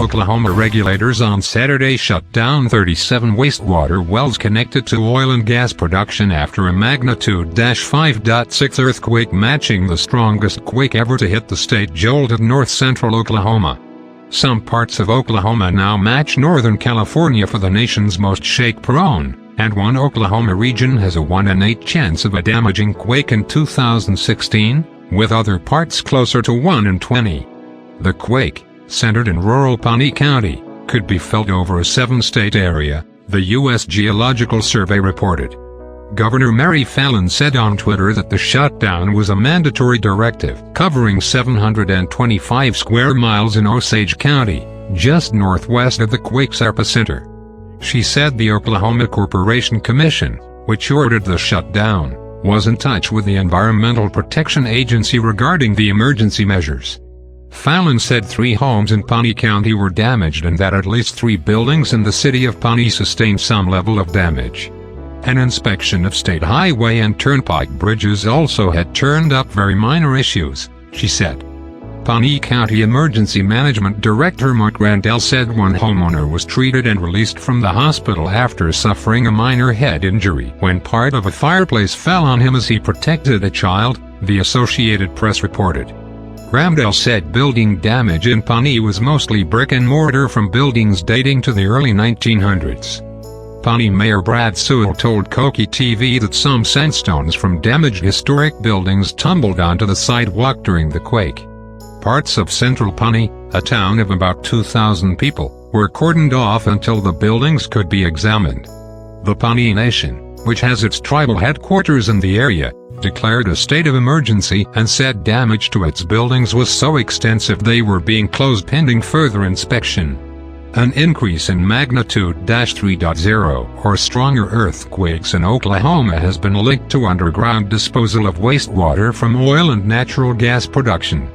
Oklahoma regulators on Saturday shut down 37 wastewater wells connected to oil and gas production after a magnitude -5.6 earthquake matching the strongest quake ever to hit the state jolted north-central Oklahoma. Some parts of Oklahoma now match Northern California for the nation's most shake-prone, and one Oklahoma region has a 1 in 8 chance of a damaging quake in 2016, with other parts closer to 1 in 20. The quake, centered in rural Pawnee County, could be felt over a 7-state area, the U.S. Geological Survey reported. Governor Mary Fallin said on Twitter that the shutdown was a mandatory directive covering 725 square miles in Osage County, just northwest of the quake's epicenter. She said the Oklahoma Corporation Commission, which ordered the shutdown, was in touch with the Environmental Protection Agency regarding the emergency measures. Fallin said 3 homes in Pawnee County were damaged and that at least 3 buildings in the city of Pawnee sustained some level of damage. An inspection of state highway and turnpike bridges also had turned up very minor issues, she said. Pawnee County Emergency Management Director Mark Randall said one homeowner was treated and released from the hospital after suffering a minor head injury when part of a fireplace fell on him as he protected a child, the Associated Press reported. Randall said building damage in Pawnee was mostly brick and mortar from buildings dating to the early 1900s. Pawnee Mayor Brad Sewell told Koki TV that some sandstones from damaged historic buildings tumbled onto the sidewalk during the quake. Parts of central Pawnee, a town of about 2,000 people, were cordoned off until the buildings could be examined. The Pawnee Nation, which has its tribal headquarters in the area, declared a state of emergency and said damage to its buildings was so extensive they were being closed pending further inspection. An increase in magnitude -3.0 or stronger earthquakes in Oklahoma has been linked to underground disposal of wastewater from oil and natural gas production.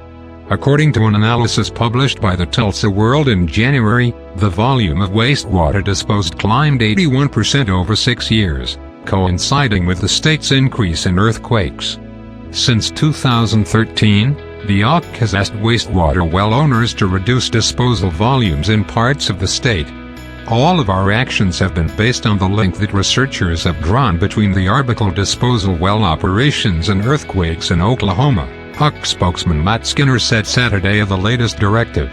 According to an analysis published by the Tulsa World in January, the volume of wastewater disposed climbed 81% over 6 years, coinciding with the state's increase in earthquakes. Since 2013, the OC has asked wastewater well owners to reduce disposal volumes in parts of the state. All of our actions have been based on the link that researchers have drawn between the Arbuckle disposal well operations and earthquakes in Oklahoma, OC spokesman Matt Skinner said Saturday of the latest directive.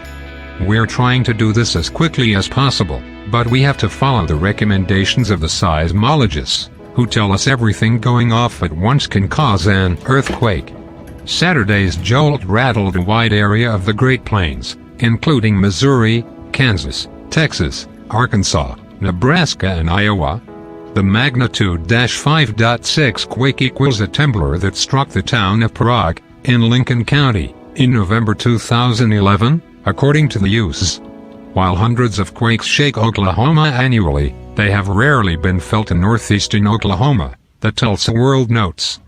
We're trying to do this as quickly as possible, but we have to follow the recommendations of the seismologists, who tell us everything going off at once can cause an earthquake. Saturday's jolt rattled a wide area of the Great Plains, including Missouri, Kansas, Texas, Arkansas, Nebraska and Iowa. The magnitude -5.6 quake equals a trembler that struck the town of Prague, in Lincoln County, in November 2011, according to the U.S. While hundreds of quakes shake Oklahoma annually, they have rarely been felt in northeastern Oklahoma, the Tulsa World notes.